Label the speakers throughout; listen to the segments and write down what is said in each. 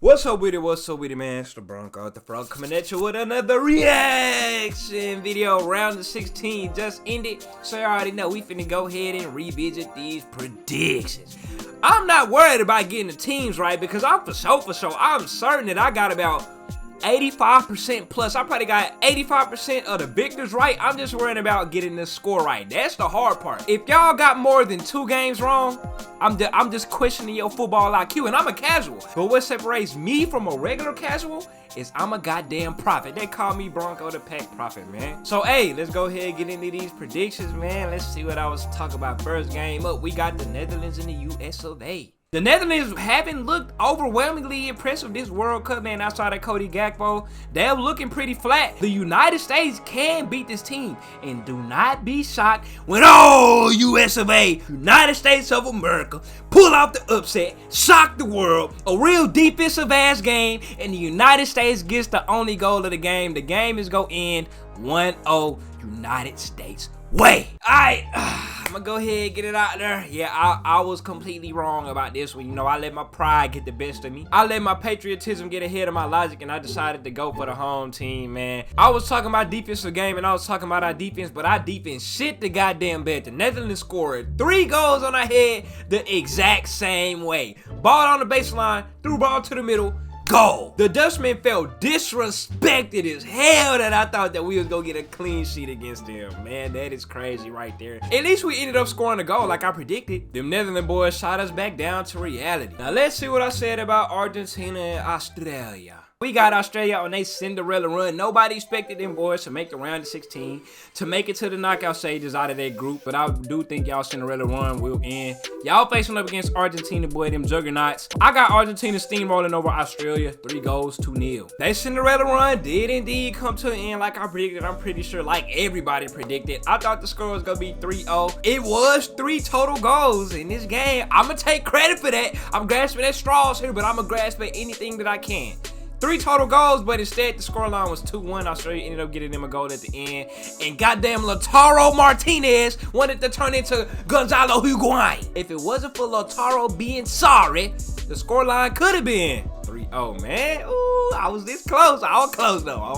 Speaker 1: What's up with it, man? It's the Bronco, the Frog, coming at you with another reaction video. Round of 16 just ended, so you already know we finna go ahead and revisit these predictions. I'm not worried about getting the teams right because I'm for sure, I'm certain that I got about 85% plus. I probably got 85% of the victors right. I'm just worrying about getting the score right. That's the hard part. If y'all got more than 2 games wrong, I'm just questioning your football IQ, and I'm a casual. But what separates me from a regular casual is I'm a goddamn prophet. They call me Bronco the Pack Prophet, man. So, hey, let's go ahead and get into these predictions, man. Let's see what I was talking about. First game up, we got the Netherlands and the US of A. The Netherlands haven't looked overwhelmingly impressive this World Cup, man. Outside of Cody Gakpo, they're looking pretty flat. The United States can beat this team, and do not be shocked when US of A, United States of America, pull off the upset, shock the world, a real defensive ass game, and the United States gets the only goal of the game. The game is gonna end 1-0 United States way. Alright, I'm gonna go ahead and get it out there. Yeah, I was completely wrong about this one. You know, I let my pride get the best of me. I let my patriotism get ahead of my logic, and I decided to go for the home team, man. I was talking about defensive game, and I was talking about our defense, but our defense shit the goddamn bed. The Netherlands scored 3 goals on our head the exact same way. Ball on the baseline, threw ball to the middle, goal. The Dutchman felt disrespected as hell that I thought that we was gonna get a clean sheet against them. Man, that is crazy right there. At least we ended up scoring a goal like I predicted. Them Netherlands boys shot us back down to reality. Now let's see what I said about Argentina and Australia. We got Australia on a Cinderella run. Nobody expected them boys to make the round of 16, to make it to the knockout stages out of that group. But I do think y'all Cinderella run will end. Y'all facing up against Argentina, boy, them juggernauts. I got Argentina steamrolling over Australia, 3 goals, 2-0. That Cinderella run did indeed come to an end like I predicted. I'm pretty sure like everybody predicted. I thought the score was gonna be 3-0. It was 3 total goals in this game. I'm gonna take credit for that. I'm grasping at straws here, but I'm gonna grasp at anything that I can. 3 total goals, but instead the scoreline was 2-1. Australia ended up getting them a goal at the end. And goddamn Lautaro Martinez wanted to turn into Gonzalo Higuain. If it wasn't for Lautaro being sorry, the scoreline could have been 3-0, man. Ooh, I was this close. I was close, though. I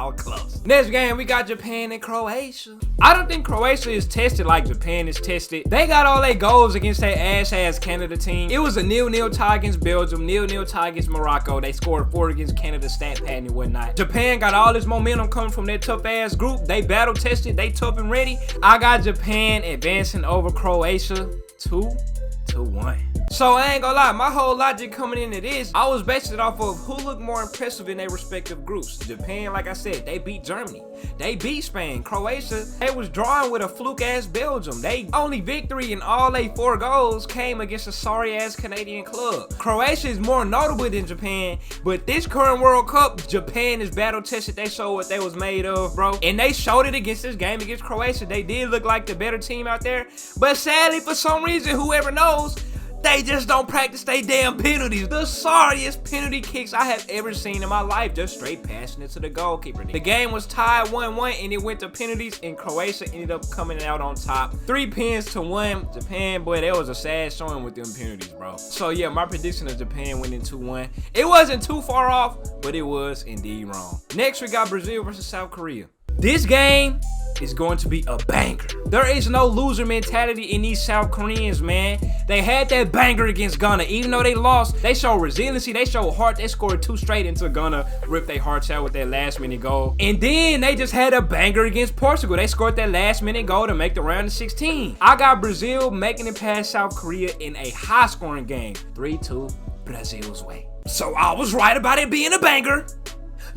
Speaker 1: was close. Next game, we got Japan and Croatia. I don't think Croatia is tested like Japan is tested. They got all their goals against that ass Canada team. It was a 0-0 tie against Belgium, 0-0 tie against Morocco. They scored 4 against Canada, stat pad and whatnot. Japan got all this momentum coming from that tough ass group. They battle tested, they tough and ready. I got Japan advancing over Croatia 2-1. So I ain't gonna lie, my whole logic coming into this, I was based it off of who looked more impressive in their respective groups. Japan, like I said, they beat Germany. They beat Spain. Croatia, they was drawing with a fluke-ass Belgium. They only victory in all they 4 goals came against a sorry-ass Canadian club. Croatia is more notable than Japan, but this current World Cup, Japan is battle-tested. They showed what they was made of, bro. And they showed it against this game against Croatia. They did look like the better team out there, but sadly, for some reason, whoever knows, they just don't practice they damn penalties. The sorriest penalty kicks I have ever seen in my life. Just straight passing it to the goalkeeper. The game was tied 1-1 and it went to penalties, and Croatia ended up coming out on top. 3 pins to 1. Japan, boy, that was a sad showing with them penalties, bro. So yeah, my prediction of Japan winning 2-1. It wasn't too far off, but it was indeed wrong. Next, we got Brazil versus South Korea. This game is going to be a banger. There is no loser mentality in these South Koreans, man. They had that banger against Ghana. Even though they lost, they showed resiliency, they showed heart. They scored 2 straight until Ghana ripped their hearts out with that last minute goal. And then they just had a banger against Portugal. They scored that last minute goal to make the round of 16. I got Brazil making it past South Korea in a high scoring game. 3-2 Brazil's way. So I was right about it being a banger,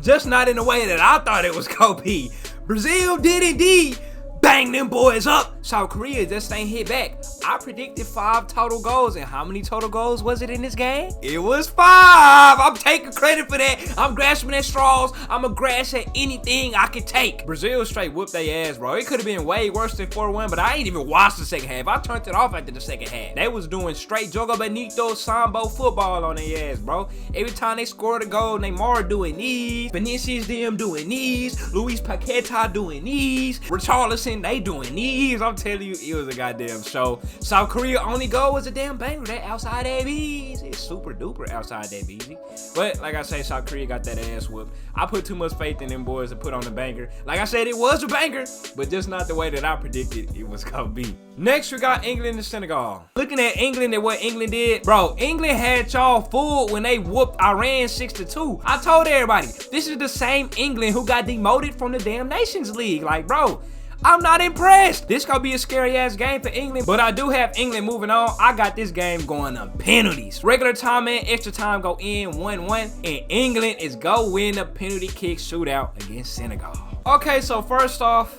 Speaker 1: just not in the way that I thought it was gonna be. Brazil did indeed bang them boys up. South Korea just ain't hit back. I predicted 5 total goals, and how many total goals was it in this game? It was 5. I'm taking credit for that. I'm grasping at straws. I'm gonna grasp at anything I can take. Brazil straight whooped their ass, bro. It could have been way worse than 4-1, but I ain't even watched the second half. I turned it off after the second half. They was doing straight Jogo Benito Sambo football on their ass, bro. Every time they scored a goal, Neymar doing these, Vinicius them doing these, Luis Paqueta doing these, Richarlison, they doing these. I'm telling you, it was a goddamn show. South Korea only goal was a damn banger. That outside that bees. It's super duper outside that beezy. But like I say, South Korea got that ass whooped. I put too much faith in them boys to put on the banger. Like I said, it was a banger, but just not the way that I predicted it was gonna be. Next, we got England and Senegal. Looking at England and what England did, bro, England had y'all fooled when they whooped Iran 6-2. I told everybody, this is the same England who got demoted from the damn Nations League. Like, bro, I'm not impressed. This gonna be a scary ass game for England, but I do have England moving on. I got this game going to penalties. Regular time and extra time go in 1-1, and England is go win the penalty kick shootout against Senegal. Okay, so first off,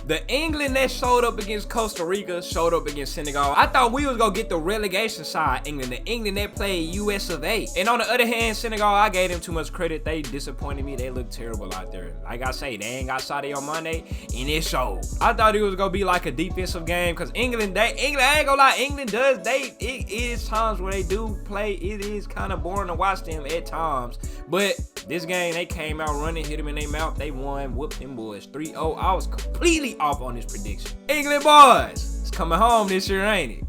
Speaker 1: the England that showed up against Costa Rica showed up against Senegal. I thought we was gonna get the relegation side England, the England that played US of A. And on the other hand, Senegal, I gave them too much credit. They disappointed me. They look terrible out there. Like I say, they ain't got Sadio on Monday, and it showed. I thought it was gonna be like a defensive game, because England, I ain't gonna lie, England does, it is times where they do play. It is kind of boring to watch them at times. But this game, they came out running, hit them in their mouth. They won, whooped them boys 3-0. I was completely off on this prediction. England boys, it's coming home this year, ain't it?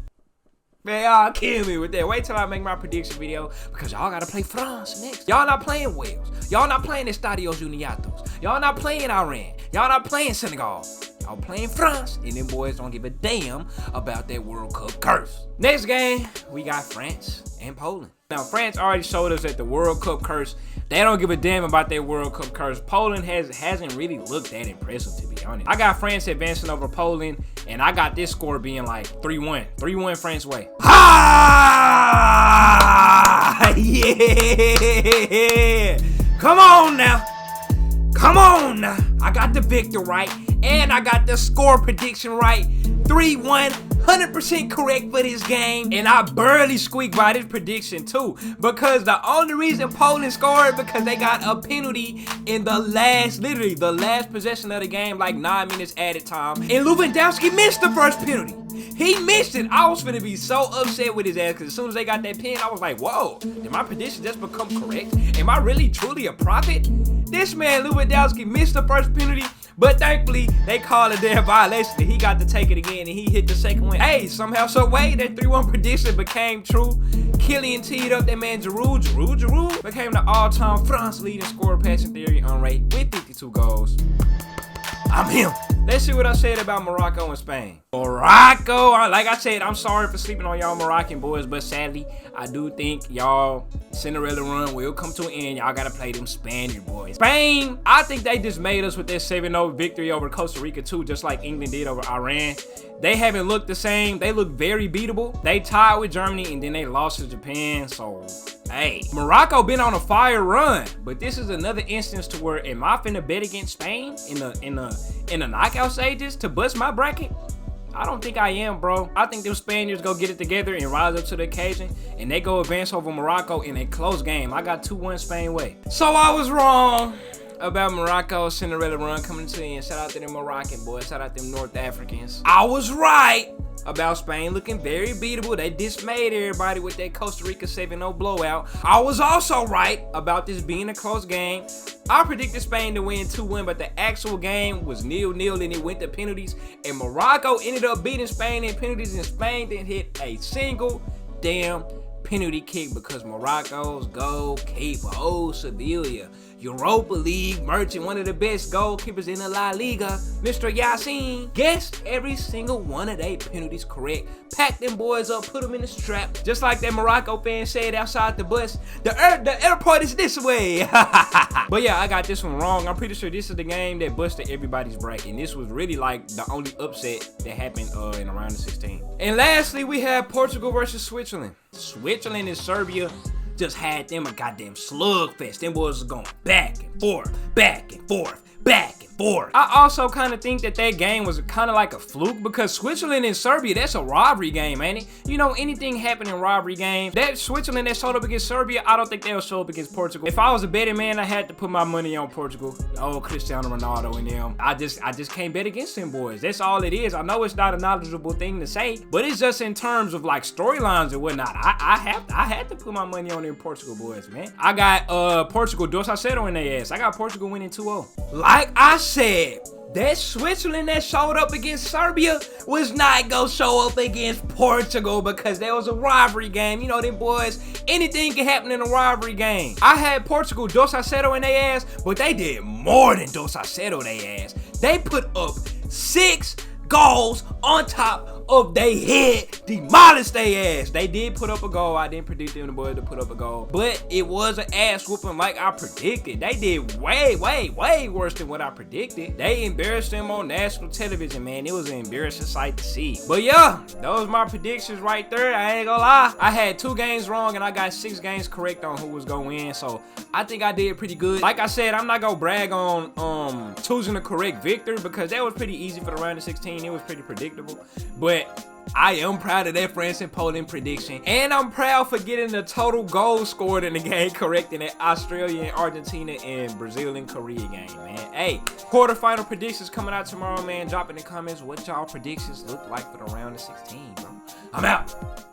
Speaker 1: Man, y'all kill me with that. Wait till I make my prediction video, because y'all gotta play France next. Y'all not playing Wales. Y'all not playing Estadios Uniatos. Y'all not playing Iran. Y'all not playing Senegal. Y'all playing France, and them boys don't give a damn about that World Cup curse. Next game, we got France and Poland. Now, France already showed us that the World Cup curse, they don't give a damn about their World Cup curse. Poland hasn't really looked that impressive, to be honest. I got France advancing over Poland, and I got this score being like 3-1. 3-1 France way. Ah! Yeah! Come on now. Come on now. I got the victor right, and I got the score prediction right. 3-1. 100% correct for this game, and I barely squeaked by this prediction too, because the only reason Poland scored because they got a penalty in the last, literally the last possession of the game, like 9 minutes added time, and Lewandowski missed the first penalty. He missed it. I was finna be so upset with his ass, because as soon as they got that pin, I was like, whoa, did my prediction just become correct? Am I really truly a prophet? This man Lewandowski missed the first penalty, but thankfully, they called a damn violation and he got to take it again, and he hit the second one. Hey, somehow, some way, that 3-1 prediction became true. Killian teed up that man Giroud became the all-time France leading scorer passing theory on rate with 52 goals. I'm him. Let's see what I said about Morocco and Spain. Morocco, like I said, I'm sorry for sleeping on y'all Moroccan boys, but sadly, I do think y'all Cinderella run will come to an end. Y'all gotta play them Spaniard boys. Spain, I think they just made us with their 7-0 victory over Costa Rica too, just like England did over Iran. They haven't looked the same. They look very beatable. They tied with Germany and then they lost to Japan, so hey, Morocco been on a fire run, but this is another instance to where, am I finna bet against Spain in the knockout stages to bust my bracket? I don't think I am, bro. I think them Spaniards go get it together and rise up to the occasion, and they go advance over Morocco in a close game. I got 2-1 Spain way. So I was wrong about Morocco's Cinderella run coming to the end. Shout out to them Moroccan boys. Shout out to them North Africans. I was right about Spain looking very beatable. They dismayed everybody with that Costa Rica 7-0 blowout. I was also right about this being a close game. I predicted Spain to win 2-1, but the actual game was 0-0 and it went to penalties. And Morocco ended up beating Spain in penalties, and Spain didn't hit a single damn penalty kick because Morocco's goalkeeper, Sevilla, Europa League merchant, one of the best goalkeepers in the La Liga, Mr. Yassin, guessed every single one of their penalties correct. Packed them boys up, put them in the strap, just like that Morocco fan said outside the bus. The airport is this way. But yeah, I got this one wrong. I'm pretty sure this is the game that busted everybody's bracket, and this was really like the only upset that happened in around the 16. And lastly, we have Portugal versus Switzerland. Switzerland and Serbia just had them a goddamn slugfest. Them boys was going back and forth, back and forth, back and forth. I also kind of think that game was kind of like a fluke, because Switzerland and Serbia, that's a robbery game, ain't it? You know, anything happen in robbery game. That Switzerland that showed up against Serbia, I don't think they'll show up against Portugal. If I was a betting man, I had to put my money on Portugal. Oh, Cristiano Ronaldo and them. I just can't bet against them boys. That's all it is. I know it's not a knowledgeable thing to say, but it's just in terms of like storylines and whatnot. I had to put my money on them Portugal boys, man. I got Portugal 2-0 in their ass. I got Portugal winning 2-0. Like I said that Switzerland that showed up against Serbia was not gonna show up against Portugal because there was a rivalry game. You know them boys, anything can happen in a rivalry game. I had Portugal dos a cero in their ass, but they did more than dos a cero their ass. They put up 6 goals on top of they head, demolished their ass. They did put up a goal. I didn't predict them boys to put up a goal, but it was an ass whooping like I predicted. They did way worse than what I predicted. They embarrassed them on national television, man. It was an embarrassing sight to see. But yeah, those my predictions right there. I ain't gonna lie. I had 2 games wrong and I got 6 games correct on who was gonna win. So I think I did pretty good. Like I said, I'm not gonna brag on choosing the correct victor because that was pretty easy for the round of 16. It was pretty predictable. But I am proud of that France and Poland prediction. And I'm proud for getting the total goals scored in the game correct in that Australia and Argentina and Brazil and Korea game, man. Hey, quarterfinal predictions coming out tomorrow, man. Drop in the comments what y'all predictions look like for the round of 16, bro. I'm out.